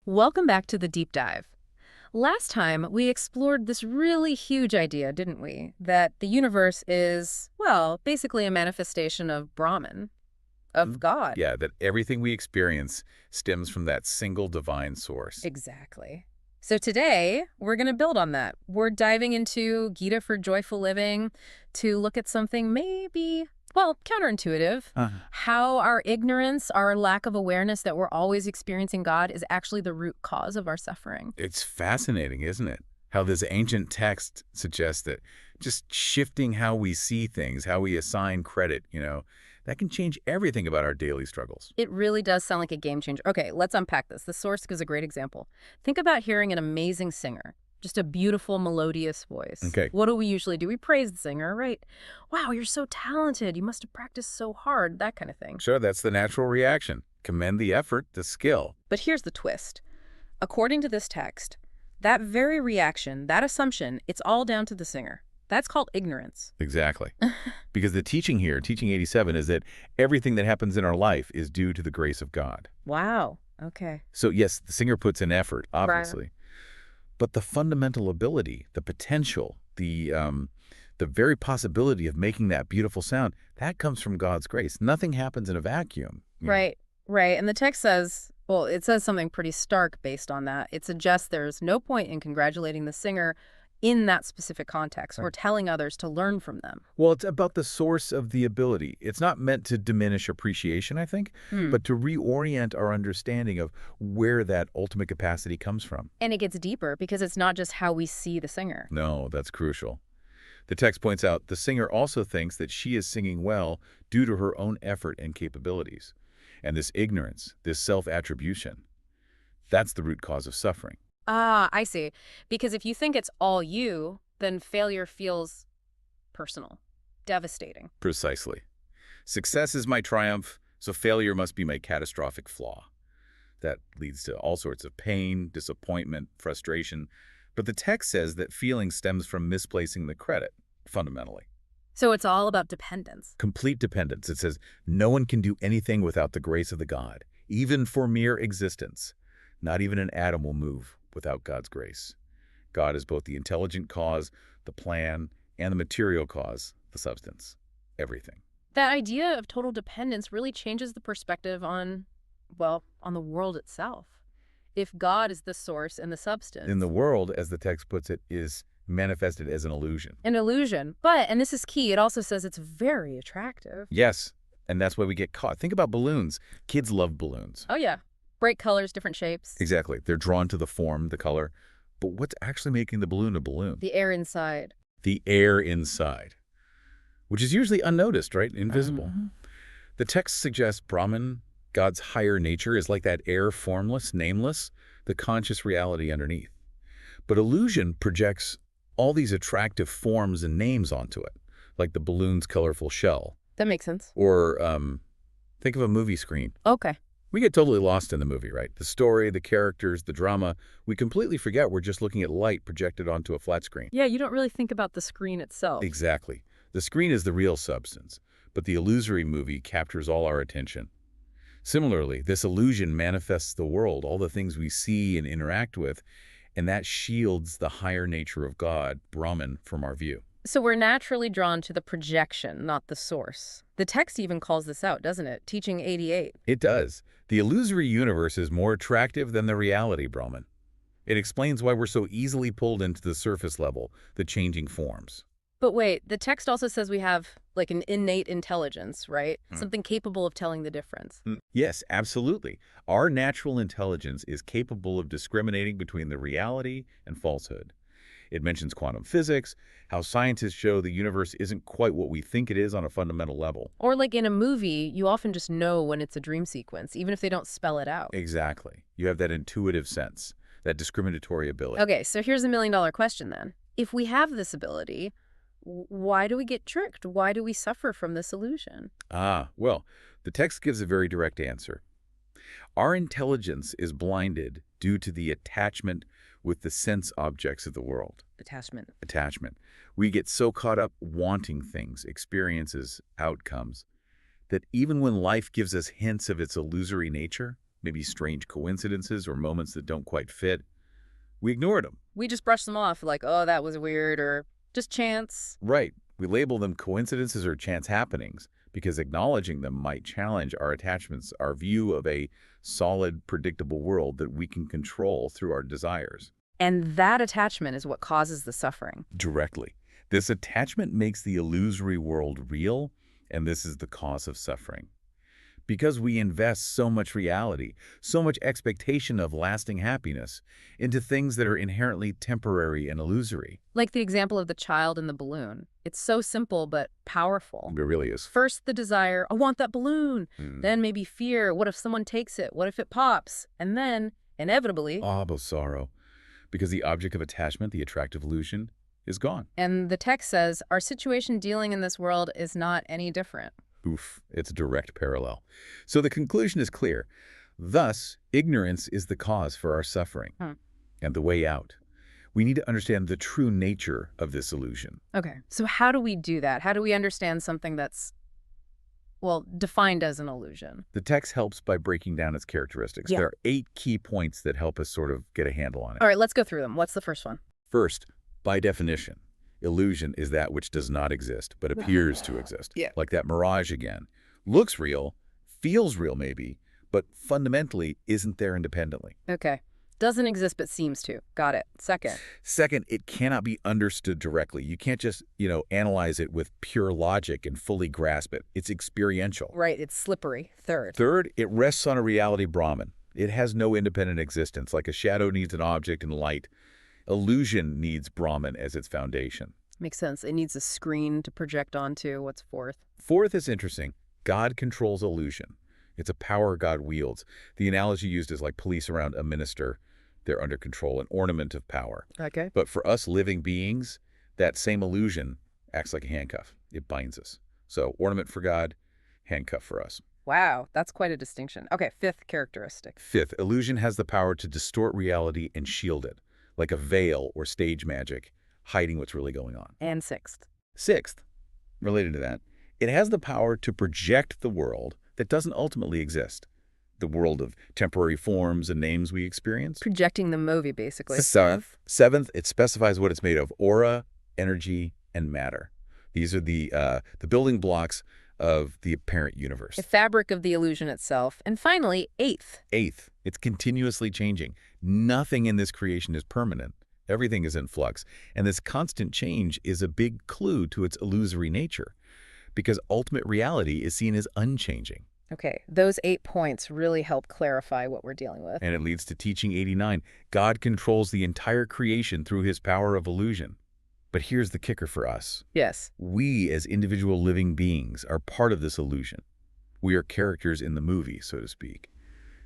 Welcome back to the deep dive. Last time, we explored this really huge idea, didn't we? That the universe is, well, basically a manifestation of Brahman, of Mm. God. Yeah, that everything we experience stems from that single divine source. Exactly. So today, we're going to build on that. We're diving into Gita for Joyful Living to look at something maybe, well, counterintuitive. Uh, How our ignorance, our lack of awareness that we're always experiencing God is actually the root cause of our suffering. it's fascinating, isn't it? How this ancient text suggests that just shifting how we see things, how we assign credit, that can change everything about our daily struggles. It really does sound like a game changer. Okay, let's unpack this. The source gives a great example. Think about hearing an amazing singer, just a beautiful, melodious voice. Okay, What do we usually do? We praise the singer, right? Wow, you're so talented. You must have practiced so hard, that kind of thing. sure, that's the natural reaction. Commend the effort, the skill. But here's the twist. According to this text, that very reaction, that assumption, it's all down to the singer. That's called ignorance. Exactly. Because the teaching here, teaching 87, is that everything that happens in our life is due to the grace of God. Wow. Okay. So yes, the singer puts in effort, Right. obviously. But the fundamental ability, the potential, the very possibility of making that beautiful sound, that comes from God's grace. Nothing happens in a vacuum. Right, right. And the text says, well, it says something pretty stark based on that. It suggests there's no point in congratulating the singer in that specific context or Right. telling others to learn from them. Well, it's about the source of the ability. It's not meant to diminish appreciation, I think, Hmm. but to reorient our understanding of where that ultimate capacity comes from. And it gets deeper because it's not just how we see the singer. No, that's crucial. The text points out the singer also thinks that she is singing well due to her own effort and capabilities. And this ignorance, this self-attribution, that's the root cause of suffering. Ah, I see. Because if you think it's all you, then failure feels personal, devastating. Precisely. Success is my triumph, so failure must be my catastrophic flaw. That leads to all sorts of pain, disappointment, frustration. But the text says that feeling stems from misplacing the credit, fundamentally. So it's all about dependence. Complete dependence. It says no one can do anything without the grace of the God, even for mere existence. Not even an atom will move without God's grace. God is both the intelligent cause, the plan, and the material cause, the substance, everything. That idea of total dependence really changes the perspective on, well, on the world itself. If God is the source and the substance, In the world, as the text puts it, is manifested as an illusion. an illusion. But, and this is key, it also says it's very attractive. Yes, and that's why we get caught. Think about balloons. Kids love balloons. Oh, yeah. Bright colors, different shapes. Exactly. They're drawn to the form, the color. But what's actually making the balloon a balloon? The air inside. The air inside, which is usually unnoticed, right? Invisible. Mhm. The text suggests Brahman, God's higher nature, is like that air, formless, nameless, the conscious reality underneath. But illusion projects all these attractive forms and names onto it, like the balloon's colorful shell. That makes sense. Or think of a movie screen. Okay. We get totally lost in the movie, right? The story, the characters, the drama. We completely forget we're just looking at light projected onto a flat screen. Yeah, you don't really think about the screen itself. Exactly. The screen is the real substance, but the illusory movie captures all our attention. Similarly, this illusion manifests the world, all the things we see and interact with, and that shields the higher nature of God, Brahman, from our view. So we're naturally drawn to the projection, not the source. The text even calls this out, doesn't it? Teaching 88. It does. The illusory universe is more attractive than the reality, Brahman. It explains why we're so easily pulled into the surface level, the changing forms. But wait, the text also says we have like an innate intelligence, right? Hmm. Something capable of telling the difference. Yes, absolutely. Our natural intelligence is capable of discriminating between the reality and falsehood. It mentions quantum physics, how scientists show the universe isn't quite what we think it is on a fundamental level. Or like in a movie, you often just know when it's a dream sequence, even if they don't spell it out. Exactly. You have that intuitive sense, that discriminatory ability. Okay, so here's a million-dollar question then. If we have this ability, why do we get tricked? Why do we suffer from this illusion? Well, the text gives a very direct answer. Our intelligence is blinded due to the attachment with the sense objects of the world. Attachment. Attachment. We get so caught up wanting things, experiences, outcomes, that even when life gives us hints of its illusory nature, maybe strange coincidences or moments that don't quite fit, we ignored them. We just brush them off like, oh, that was weird, or just chance. Right. We label them coincidences or chance happenings because acknowledging them might challenge our attachments, our view of a solid, predictable world that we can control through our desires. And that attachment is what causes the suffering. Directly. This attachment makes the illusory world real, and this is the cause of suffering. Because we invest so much reality, so much expectation of lasting happiness into things that are inherently temporary and illusory. Like the example of the child in the balloon. It's so simple but powerful. It really is. First, the desire, I want that balloon. Then maybe fear, what if someone takes it? What if it pops? And then, inevitably... but sorrow. Because the object of attachment, the attractive illusion, is gone. And the text says, our situation dealing in this world is not any different. Oof, it's a direct parallel. So the conclusion is clear. Thus, ignorance is the cause for our suffering and the way out. We need to understand the true nature of this illusion. Okay, so how do we do that? How do we understand something that's, well, defined as an illusion? The text helps by breaking down its characteristics. Yeah. There are 8 key points that help us sort of get a handle on it. All right, let's go through them. What's the first one? First, by definition, illusion is that which does not exist, but appears to exist. Yeah. Like that mirage again. Looks real, feels real maybe, but fundamentally isn't there independently. Okay. Doesn't exist but seems to. Got it. Second. Second, it cannot be understood directly. You can't just, analyze it with pure logic and fully grasp it. It's experiential. Right, it's slippery. Third. Third, it rests on a reality Brahman. It has no independent existence, like a shadow needs an object and light. Illusion needs Brahman as its foundation. Makes sense. It needs a screen to project onto. What's fourth? Fourth is interesting. God controls illusion. It's a power God wields. The analogy used is like police around a minister. They're under control, an ornament of power. Okay. But for us living beings, that same illusion acts like a handcuff. It binds us. So ornament for God, handcuff for us. Wow, that's quite a distinction. Okay, fifth characteristic. Fifth, illusion has the power to distort reality and shield it, like a veil or stage magic, hiding what's really going on. And sixth. Sixth, related to that, it has the power to project the world that doesn't ultimately exist. The world of temporary forms and names we experience. Projecting the movie, basically. Seventh, it specifies what it's made of: aura, energy, and matter. These are the building blocks of the apparent universe. The fabric of the illusion itself. And finally, eighth. Eighth, it's continuously changing. Nothing in this creation is permanent. Everything is in flux. And this constant change is a big clue to its illusory nature, because ultimate reality is seen as unchanging. Okay, those 8 points really help clarify what we're dealing with. And it leads to teaching 89. God controls the entire creation through his power of illusion. But here's the kicker for us. Yes. We, as individual living beings, are part of this illusion. We are characters in the movie, so to speak.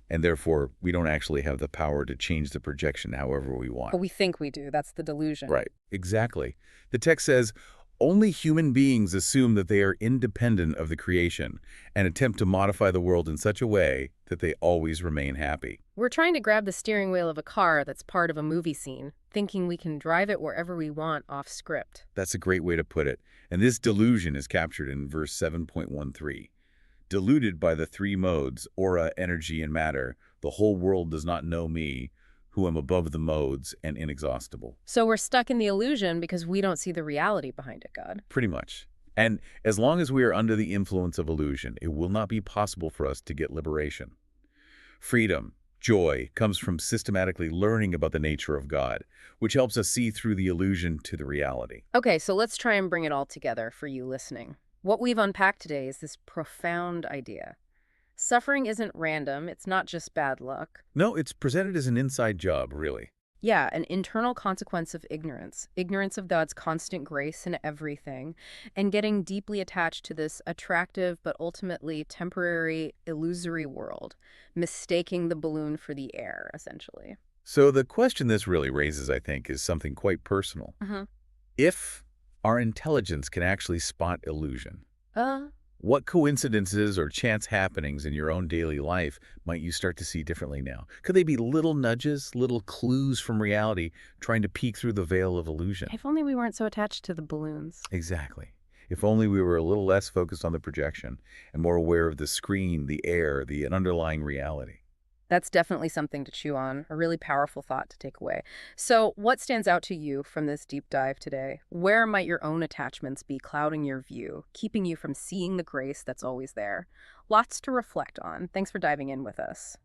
And therefore, we don't actually have the power to change the projection however we want. But we think we do. That's the delusion. Right. Exactly. The text says, only human beings assume that they are independent of the creation and attempt to modify the world in such a way that they always remain happy. We're trying to grab the steering wheel of a car that's part of a movie scene, thinking we can drive it wherever we want off script. That's a great way to put it. And this delusion is captured in verse 7.13. Deluded by the 3 modes, aura, energy, and matter, the whole world does not know me, who am above the modes and inexhaustible. So we're stuck in the illusion because we don't see the reality behind it, God. Pretty much. And as long as we are under the influence of illusion, it will not be possible for us to get liberation. Freedom, joy, comes from systematically learning about the nature of God, which helps us see through the illusion to the reality. Okay, so let's try and bring it all together for you listening. What we've unpacked today is this profound idea. Suffering isn't random. It's not just bad luck. No, it's presented as an inside job, really. Yeah, an internal consequence of ignorance. Ignorance of God's constant grace in everything, and getting deeply attached to this attractive but ultimately temporary, illusory world, mistaking the balloon for the air, essentially. So the question this really raises, I think, is something quite personal. If our intelligence can actually spot illusion, what coincidences or chance happenings in your own daily life might you start to see differently now? Could they be little nudges, little clues from reality trying to peek through the veil of illusion? If only we weren't so attached to the balloons. Exactly. If only we were a little less focused on the projection and more aware of the screen, the air, the underlying reality. That's definitely something to chew on, a really powerful thought to take away. So, what stands out to you from this deep dive today? Where might your own attachments be clouding your view, keeping you from seeing the grace that's always there? Lots to reflect on. Thanks for diving in with us.